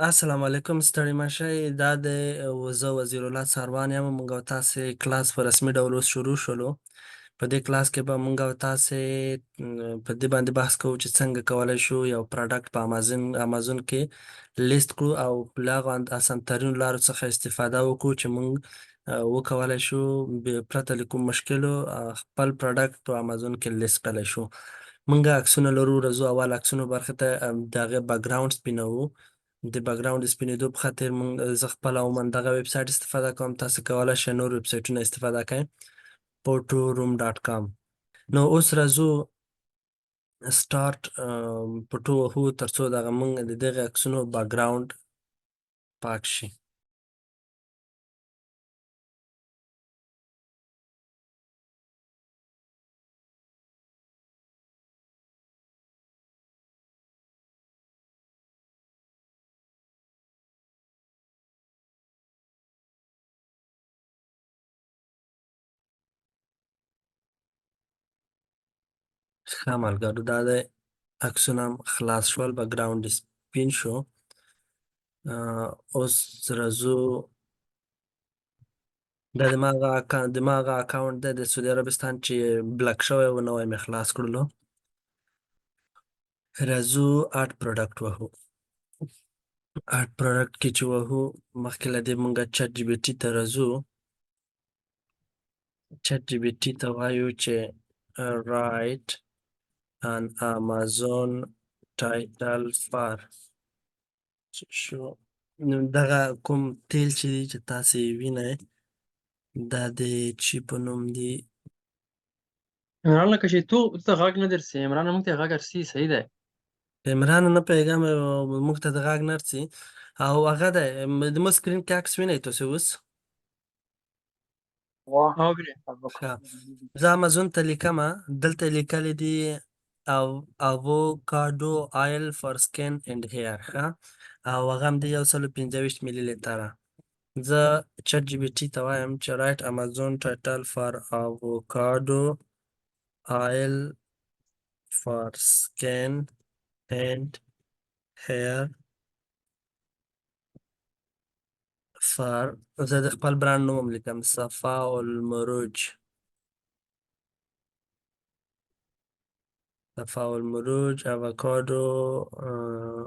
السلام علیکم ستړي مه دا د زه وزیر الله څاروان یم موږ او تاسې کلاس په رسمي ډول اوس شروع شولو په دې کلاس کې به موږ او تاسې په دې باندې بحث کوو چې څنګه کولی شو یو پروډکټ په امازون کې لیست کړو او له هغو اسان ترینو لارو څخه استفاده وکړو چې موږ وکولی شو پرته له کوم مشکلو خپل پروډکټ په امازون کې لیست کړلی شو موږ عکسونه لرو راځو اول عکسونو برخې ته د هغې بکګراونډ سپینوو د بکګراونډ د سپینېدو په خاطر زه خپله عموما دغه ویب سایټ استفاده کوم تاسو کولی شئ نور ویب سایټونه استفاده کړئ photoroom.com نو اوس راځو سټارټ پټو وهو تر څو دغه موږ د دغه عکسونو بکګراونډ پاک شي ښه ملګرو دا د عکسونه هم خلاص شول بکګراونډ یې سپین شو اوس راځو دا د ما هغه اکاونټ دی د سعودي عربستان چې بلک شوی و نوی مې خلاص کړلو راځو اډ پروډکټ وهو اډ پروډکټ کې چې وهو مخکې له دې مونږ چټ جی پي ټي ته راځو چټ جی پي ټي ته وایو چې write an Amazon title for شو نو دغه کوم تیل چې دی چې تاسې یې وینئ دا د چی په نوم دی عمران لکه چې ته غږ نه درسي عمران موږ ته غږ ارسي صحیح دی عمران نه پیغام موږ ته د غږ نه رسي او هغه دی د مو سکرین کې عکس وینئ تاسې اوس او بله ښه زه امازون ته لیکمه دلته یې لیکلی دي avocado oil for skin and hair ښه او هغه هم دی 125 ملي لیتره زه چټ جی پي ټي ته وایم چې رایټ امازون ټایټل فار avocado oil for skin and hair for زه د خپل برانډ نوم هم لیکم صفا المروج صفا المروج avocado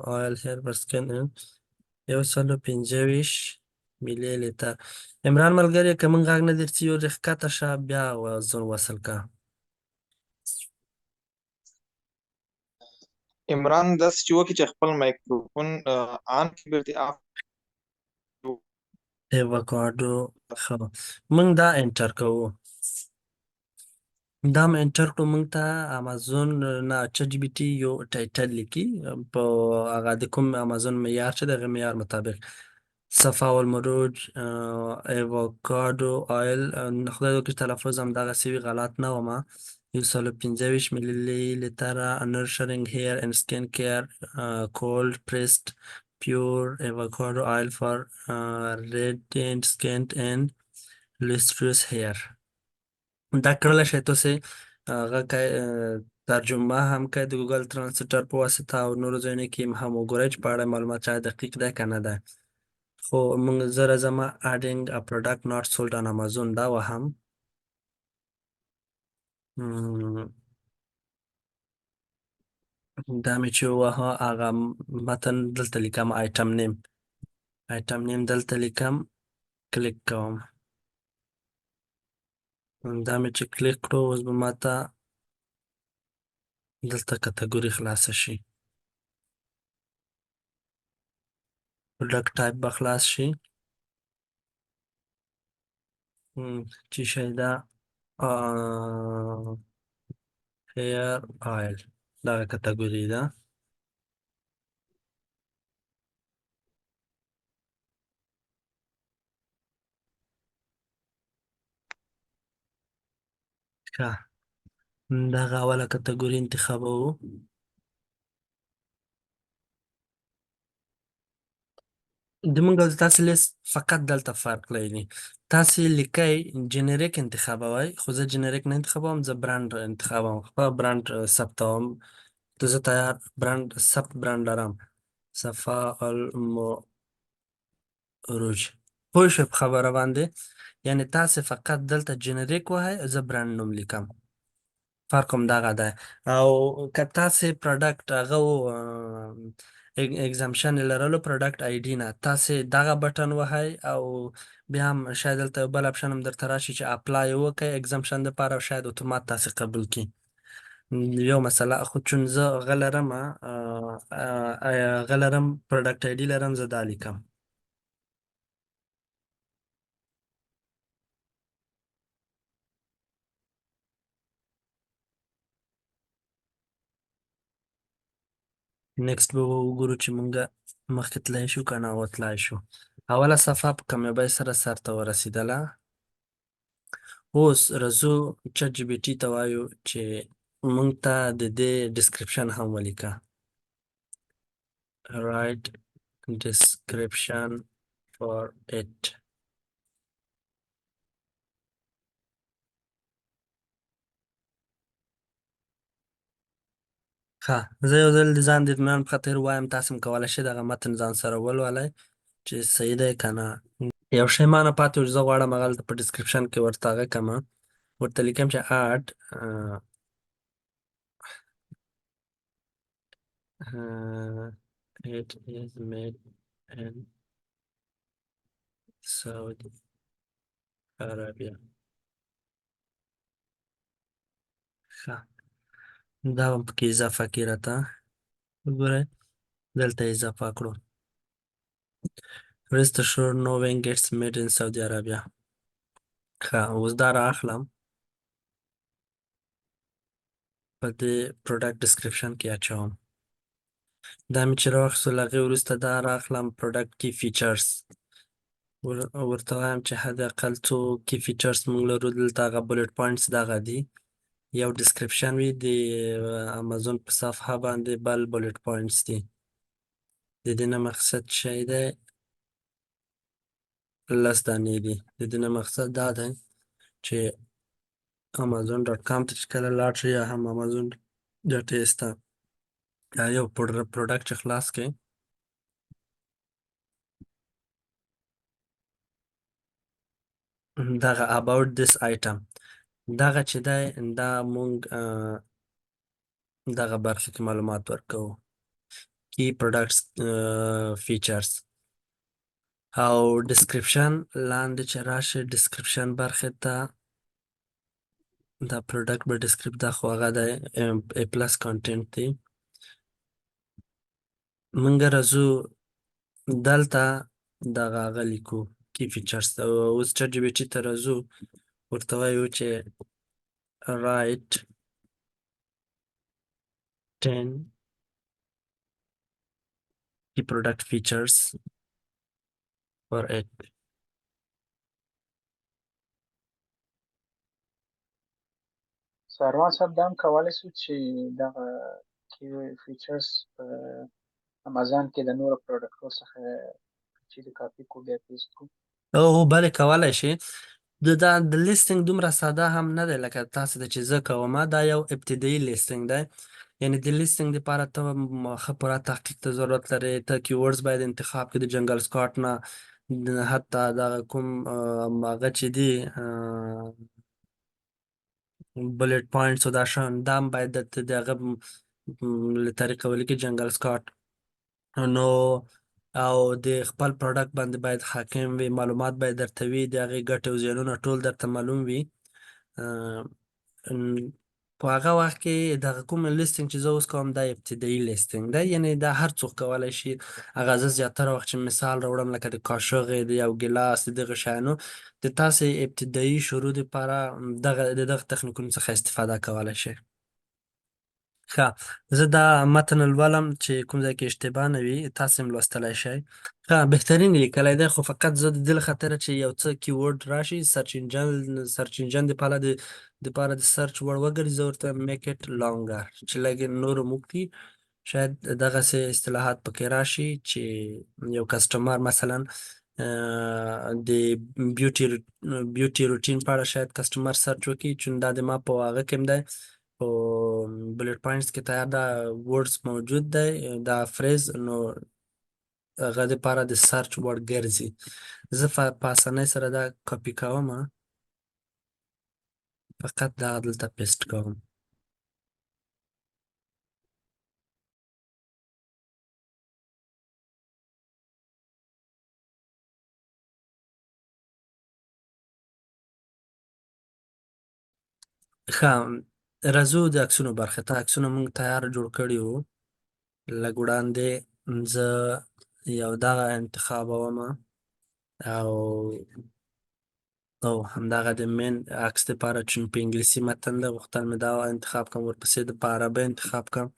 oil hair for skin and 125 ملي لیتر عمران ملګری که موږ غږ نه درځي یو ځای ښکته شه بیا وزن وصل که عمران داسې چې وکړي چې خپل مایکروفون آن کړي بیرته آف ایوکاډو ښه موږ دا انټر کوو دا مې انټر کړو موږ ته امازون نه چټ جی پي ټي یو ټایټل لیکي په هغه د کوم امازون معیار چې د هغه معیار مطابق صفا المروج ایوکاډو آیل خدای وکړي تلفظ هم دغسې وي غلط نه ومه 125 ملي لیتره nurturing hair and skin care cold pressed pure avocado oil for radiant skin and lustrous hair دا کړلی شئ تاسې هغه ترجمه هم کوي د ګوګل ترانسلیټر په واسطه او نورو ځایونو کې هم وګورئ چې په اړه معلومات شاید دقیق دی که نه دی خو موږ زه راځمه adding a product not sold on Amazon دا وهم دا مې چې ووهه هغه متن دلته لیکم آیټم نیم دلته لیکم کلیک کوم دا مې چې کلیک کړو اوس به ماته دلته کتګوري خلاصه شي پروډکټ ټایپ به خلاص شي چې شی ده هیر آیل دغه کتګوري ده ښه دغه اوله کتګوري انتخابوو د موږ او د تاسې لیست فقط دلته فرق لري تاسې لیکئ جنریک انتخابوئ خو زه جنریک نه انتخابوم زه برانډ انتخابوم خپل برانډ ثبتوم زه تیار برانډ ثبت برانډ لرم صفاء المروج. پوه شوې په خبره باندې، یعنې تاسې فقط دلته جنریک وهئ، زه برانډ نوم لیکم. فرق هم دغه دی. او که تاسې پروډکټ هغه اگزامشن یې لرلو پروډکټ آی ډي نه، تاسې دغه بټن وهئ او بیا هم شاید دلته یو بل اپشن هم درته راشي چې اپلای وکړئ اگزامشن دپاره، او شاید اتومات تاسې قبول کړي. یو مسله خو چون زه هغه لرم هغه لرم پروډکټ آی ډي لرم، زه دا لیکم. نیکسټ به وګورو چې مونږه مخکې تللی شو که نه وتلی شو. اوله صفحه په کامیابۍ سره سرته ورسېدله. اوس راځو چټ جي پي ټي ته وایو چې مونږ ته د دې ډسکرپشن هم ولیکه. write description for it. ښه، زه یو ځل د ځان د اطمینان په خاطر وایم، تاسې هم کولی شئ دغه متن ځان سره ولولئ چې صحیح دی که نه. یو شی ما نه پاتې و چې زه غواړم هغلته په ډسکرپشن کې ورته هغه کړمه، ورته لیکم چې add it is made in Saudi Arabia. ښه، دا هم پکې اضافه کړي راته. وګورئ دلته اضافه کړو. Rest assured no wing gets made in Saudi Arabia. ښه، اوس دا را اخلم په دې پروډکټ ډسکرپشن کې اچوم. دا مې چې راواخیستو له هغې وروسته دا را اخلم پروډکټ کی فیچرز، ورته وایم چې حد اقل څو کی فیچرز موږ لرو. دلته هغه بولټ پوینټس دغه دي، یو ډسکرپشن وي د امازون په صفحه باندې، بل بولټ پوینټس دي. د دې نه مقصد شی دی 10 دانې دي. د دې نه مقصد دا دی چې امازون ډاټ کام ته چې کله لاړ شئ یا هم امازون ډاټ ایس ته یو پروډکټ چې خلاص کړئ، دغه about this item دغه چې دی دا مونږ دغه برخه کې معلومات ورکوو. کی پروډکټس فیچرز او ډسکرپشن لاندې چې راشي ډسکرپشن برخې ته، دا پروډکټ به ډسکریپ دا خو هغه دی A پلس کانټینټ دی. مونږ راځو دلته دغه هغه لیکو کی فیچرز ته. اوس چټ جي پي ټي ته راځو، ورته وایو چې write 10 key product features for it. سروان صاحب دا هم کولی شو چې دغه کی فیچرز په امازون کې د نورو پروډکټو څخه چې د کاپي کو بیا پیسټ کړو. او بله کولی شي. دا د لیستینګ دومره ساده هم نه دی لکه تاسې ته چې زه کوم. دا یو ابتدایي لیستینګ دی، یعنې د لیستینګ دپاره ته ښه پوره تحقیق ته ضرورت لرې. ته کیورډز باید انتخاب کړې د جنګل سکاټ نه، حتی دغه کوم هغه چې دي بلټ پوینټس او دا شیان دا هم باید درته د هغه له طریقه ولیکې جنګل سکاټ. نو او د خپل پروډکټ باندې باید حاکم وي، معلومات باید درته وي، د هغې ګټې او زیانونه ټول درته معلوم وي. په هغه وخت کې دغه کوم لیستینګ چې زه اوس کوم دا ابتدایي لیستینګ دی، یعنې دا هر څوک کولی شي. هغه زه زیاتره وخت چې مثال راوړم لکه د کاشغې د یو ګیلاس د دغه شیانو د تاسې ابتدایي شروع دپاره د دغه تخنیکونو څخه استفاده کولی شئ. ښه، زه دا متن لولم چې کوم ځای کې اشتباه نه وي، تاسې هم لوستلی شئ. ښه، بهترین یې لیکلی دی، خو فقط زه د دې له خاطره چې یو څه کیورډ راشي سرچ انجن دپاره د سرچ وړ وګرځي، زه ورته میک اټ لانګر چې لږ نور هم وکړي. شاید دغسې اصطلاحات پکې راشي چې یو کسټمر مثلا د بیوټي روټین په اړه شاید کسټمر سرچ وکړي، چون دا د ما په هغه کې هم دی، په بلټ پوینټس کې تیار دا ورډز موجود دی، دا فریز. نو هغه دپاره د سرچ وړ ګرځي. زه په اسانۍ سره دا کاپي کومه، فقط دغه دلته پیسټ کوم. ښه، راځو د عکسونو برخې ته. عکسونه موږ تیار جوړ کړي وو. لږ وړاندې زه یو دغه انتخابومه او همدغه د مین عکس دپاره چون په انګلیسي متن ده غوښتل مې دا انتخاب کړم، ورپسې د په عربۍ انتخاب کړم،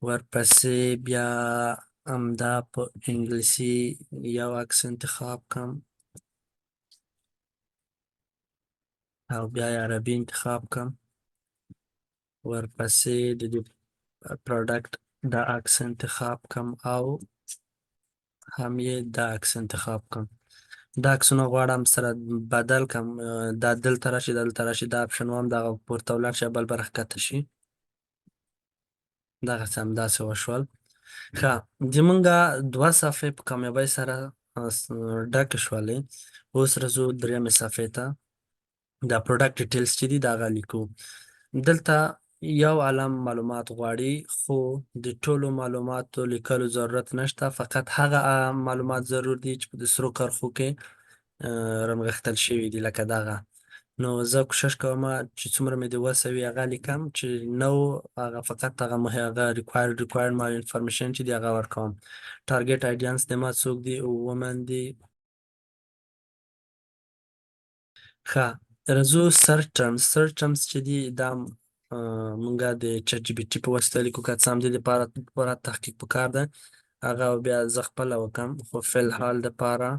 ورپسې بیا همدا په انګلیسي یو عکس انتخاب کړم او بیا یې عربي انتخاب کړم، ورپسې د دې پروډکټ دا عکس انتخاب کړم او هم یې دا عکس انتخاب کړم. دا عکسونه غواړم سره بدل کړم، دا دلته راشي دا دلته راشي، دا اپشن وهم دغه پورته ولاړ شي بل به راښکته شي. دغسې همداسې وشول. ښه، زمونږه 2 صفحې په کامیابۍ سره ډکې شولې. اوس راځو 3مې صفحې ته. دا پروډکټ ډیټیلز چې دي د هغه لیکو. دلته یو عالم معلومات غواړي خو د ټولو معلوماتو لیکلو ضرورت نشته، فقط هغه معلومات ضرور دي چې په د سرو کرښو کې رنغښتل شوي دي لکه دغه. نو زه کوشش کوم چې څومره مې د وسه وي هغه لیکم، چې نه و هغه فقط هغه required ما انفارمیشن چې دي هغه ورکوم. ټارګټ آیډیانس د ما څوک دي؟ وومن دي. ښه، راځو سرچ ټرمز چې دي دا مونږه د چټ جي پي ټي په واسطه لیکو، که څه هم دې دپاره پوره تحقیق پکار دی، هغه بیا زه خپله وکړم، خو فی الحال دپاره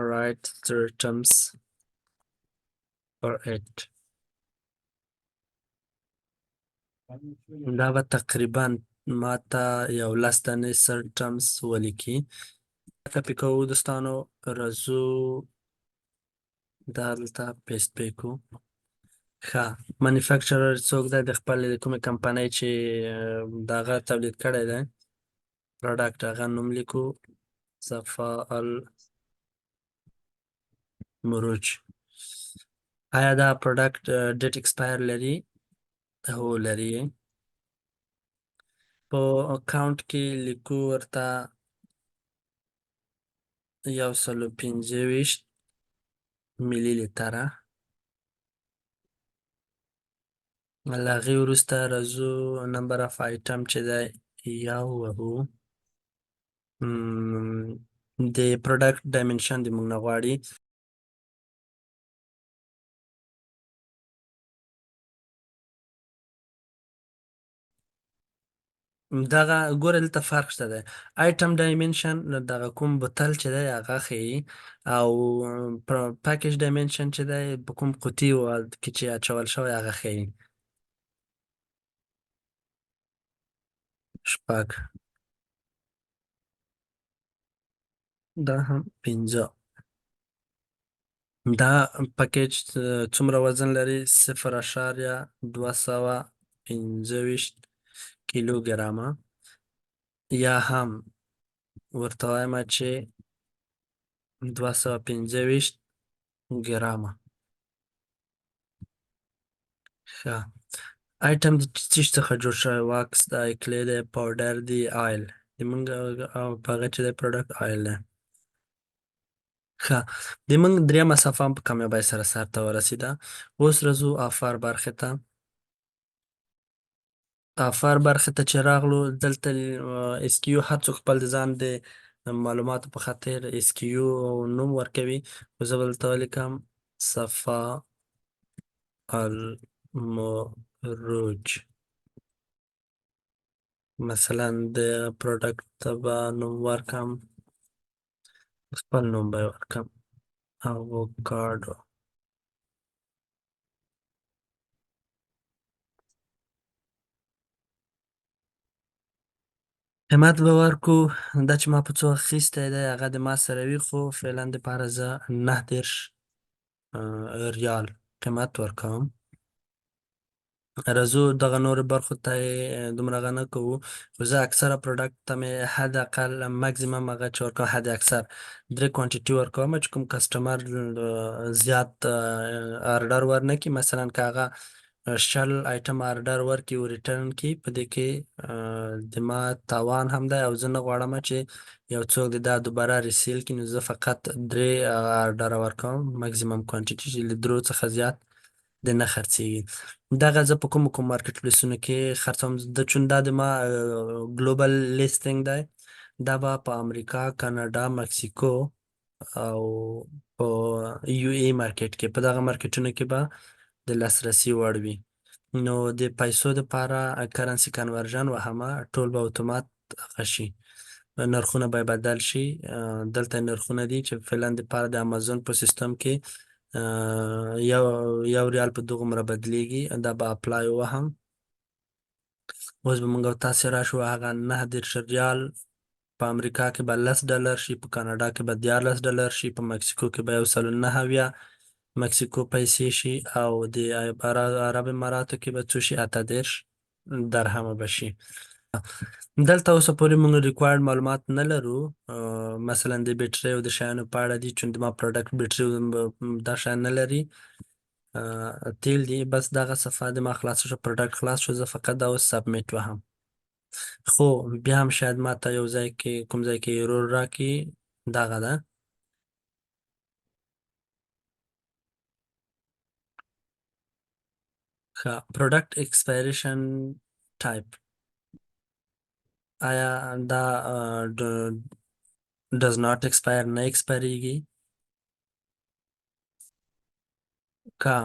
write search terms for it. دا به تقریبا ماته یو 10 دانې سرچ ټرمز ولیکي. کاپي کوو دوستانو، راځو دا دلته پیسټ پې کړو. ښه، مینوفیکچرر څوک دی؟ د خپلې د کومې کمپنۍ چې دغه تولید کړی دی پروډکټ، هغه نوم لیکو، صفا المروج. آیا دا پروډکټ ډیټ ایکسپایر لري؟ هو لري. په اکاونټ کې لیکو ورته 125 ملي لیتره. له هغې وروسته راځو نمبر اف آیټم چې دی یو وهو. د پروډکټ ډایمنشن د موږ نه غواړي. دغه ګوره دلته فرق شته دی. آیټم ډایمنشن دغه کوم بوتل چې دی هغه ښیي، او پاکیج ډایمنشن چې دی په کوم قوطي کې چې اچول شوی هغه ښیي. شپږ، دا هم 5. دا پکیج څومره وزن لري؟ 0.225 کیلوګرامه. یا هم ورته وایم چې 225 ګرامه. ښه، آیټم د څه شي څخه جوړ شوی؟ واکس دی، کلی دی، پاوډر دی، آیل. زمونږ په هغه چې دی پروډکټ آیل دی. ښه، زمونږ 3مه صفحه هم په کامیابۍ سره سرته ورسېده. اوس راځو آفر برخې ته. آفر برخې ته چې راغلو، دلته اس کیو هر څوک خپل د ځان د معلوماتو په خاطر اس کیو نوم ورکوي، خو زه به دلته ولیکم صفا المروج. مثلا د پروډکټ ته به نوم ورکم، خپل نوم به یې ورکم اووکاډو. قیمت به ورکو. دا چې ما په څو اخیستی دی هغه د ما سره وي، خو فعلا دپاره زه 29 ریال قیمت ورکوم. راځو دغه نورو برخو ته یې دومره هغه نه کوو، خو زه اکثره پروډکټ ته مې حد اقل مکزیمم هغه چې ورکوم حد اکثر 3 کوانټیټي ورکوم چې کوم کسټمر زیات آرډر ورنه کړي. مثلا که هغه 60 آیټم آرډر ورکړي او ریټرن کړي، په دې کې د ما تاوان هم دی او زه نه غواړم چې یو څوک د دا دوباره ریسیل کړي. نو زه فقط 3 آرډر ورکوم مکزیمم کوانټیټي چې له 3 څخه زیات د نه خرڅېږي. دغه زه په کوم مارکیټ پلیسونو کې خرڅوم د چون دا د ما ګلوبل لیستینګ دی. دا به په امریکا، کاناډا، مکسیکو او په یو ای مارکیټ کې، په دغه مارکیټونو کې به د لاسرسي وړ وي. نو د پیسو دپاره کرنسي کنورژن وهمه ټول به اتومات هغه شي، نرخونه به یې بدل شي. دلته نرخونه دي چې فعلا دپاره د امازون په سیستم کې یو ریال په دوغومره بدلیږي. دا به اپلای وهم. اوس به موږ او تاسې راشو، هغه 9 ریال په امریکا کې به $10 شي، په کاناډا کې به $14 شي، په مکسیکو کې به 109 مکسیکو پیسې شي، او د عرب اماراتو کې به څو شي 28 درهمه به شي. دلته اوسه پورې موږ ریکوایرډ معلومات نه لرو، مثلا د بیټرۍ او د شیانو په اړه دي، چون د ما پروډکټ بیټرۍ دا شیان نه لري، تیل دي. بس دغه صفحه د ما خلاص شو، پروډکټ خلاص شو، زه فقط دا اوس سبمیټ وهم. خو بیا هم شاید ما ته یو ځای کې کوم ځای کې ایرور راکړي. دغه ده ښه پروډکټ ایکسپایریشن ټایپ. آیا دا does not expire نه ایکسپایریږي؟ که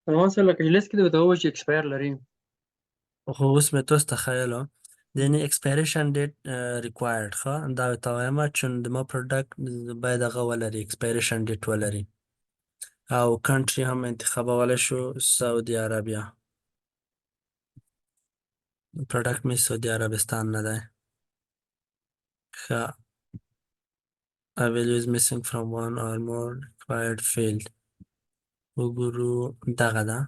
سلمان صاحب لکه چې لیست کې درته ووایي چې اکسپایر لري. خو اوس مې تاسو ته ښیلو یعنې expiration date required. ښه دا ورته وایم چون د ما پروډکټ باید هغه ولري expiration date ولري. او کنټري هم انتخابولی شو، سعودي عربیه. پروډکټ مې سعودي عربستان نه دی. ښه A value is missing from one or more required field. وګورو دغه ده.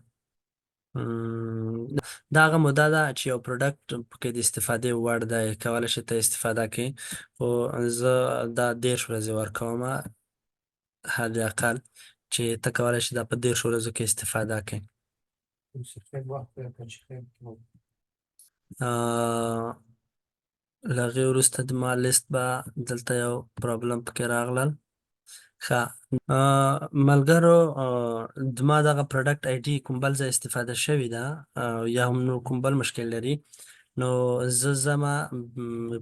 دا هغه موده ده چې یو پروډکټ پکې د استفادې وړ دی، کولی شي ته استفاده کړې. خو زه دا 10 ورځې ورکوم حد اقل چې ته کولی شي دا په 10 ورځو کې استفاده کړې. له هغې وروسته د ما لیست به دلته یو پرابلم پکې راغلل. ښه ملګرو، د ما دغه پروډکټ آی ډي کوم بل ځای استفاده شوې ده یا هم نو کوم بل مشکل لري، نو زه ځمه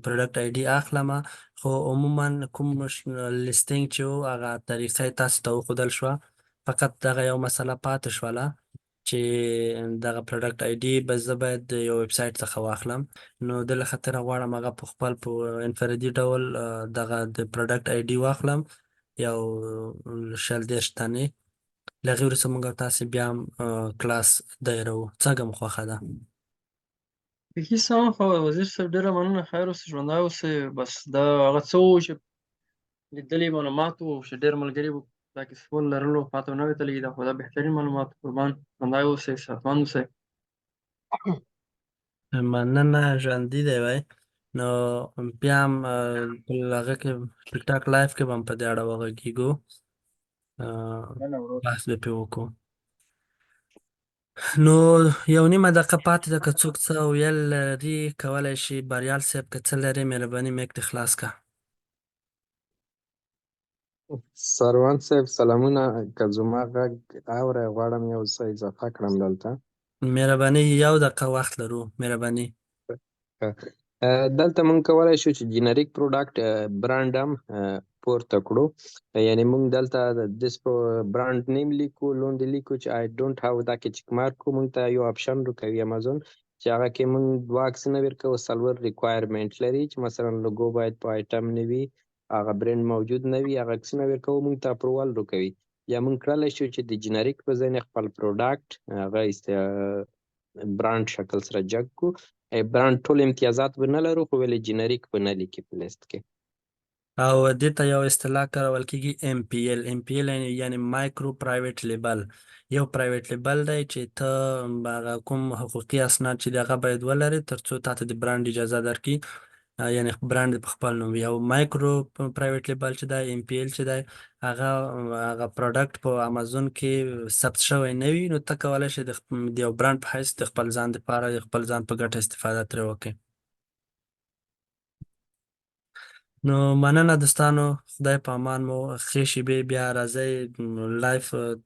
پروډکټ آی ډي اخلمه. خو عموما کوم لیستینګ چې و هغه طریقه یې تاسو ته وښودل شوه، فقط دغه یو مسله پاتې شوله چې دغه پروډکټ آی ډي به زه باید د یو ویب سایټ څخه واخلم. نو د له خاطره غواړم هغه په خپل په انفرادي ډول دغه د پروډکټ آی ډي واخلم، یو 20 دانې. له هغې وروسته موږ او تاسې بیا هم کلاس دایروو. څنګه مو خوښه ده؟ بیخي سم. خو وزیر صاحب ډېره مننه، خیر اوسې، ژوندی اوسې. بس دا هغه څه و چې لیدلي معلومات وو چې ډېر ملګري وو دا کیسې لرلو، ماته ونه ویل دا خو دا بهترین معلومات. قربان، ژوندی اوسې، صحتمند اوسې. مننه، ژوندي دی وای. نو بیا هم په هغه کې ټیک ټاک لایف کې به هم په دې اړه وغږېږو، مننه ورور. بحث به پرې وکړو. نو یو نیمه دقیقه پاتې ده، که څوک څه ویل لري کولی شي. بریال صاحب که څه لري مهرباني میک دې خلاص که. سروان صاحب سلامونه. که زما غږ اورئ غواړم یو څه اضافه کړم دلته. مهرباني 1 دقیقه وخت لرو، مهرباني. دلته مونږ کولی شو چې جنریک پروډکټ برانډ هم پورته کړو. یعنې مونږ دلته د دس برانډ نیم لیکو، لاندې لیکو چې آی ډونټ هاو، دا کې چک مارک کو. مونږ ته یو آپشن راکوي امازون چې هغه کې مونږ 2 عکسونه ورکوو، 4 ریکوایرمنټ لري چې مثلا لوګو باید په آیټم نه وي، هغه برند موجود نه وي، هغه عکسونه ورکوو، مونږ ته اپروول راکوي. یا مونږ کړلی شو چې د جنریک په ځای نه خپل پروډکټ هغه برانډ شکل سره جګ کو. برانډ ټول امتیازات به نه لرو، خو ولې جنریک به نه لیکي په لیست کې. او دې ته یو اصطلاح کارول کېږي MPL. MPL یعنی مایکرو پرایویټ لیبل. یو پرایویټ لیبل دی چې ته هغه کوم حقوقي اسناد چې دي هغه باید ولري ترڅو تاته د برانډ اجازه درکړي، یعنی برانډ په خپل نوم وي. او مایکرو پرایویټ لیبل چې دی MPL چې دی هغه پروډکټ په امازون کې ثبت شوی نه وي، نو ته کولی شې د یو برانډ په حیث د خپل ځان دپاره د خپل ځان په ګټه استفاده ترې وکړې. نو مننه دوستانو، خدای په امان مو. ښې شېبې بیا راځئ لایف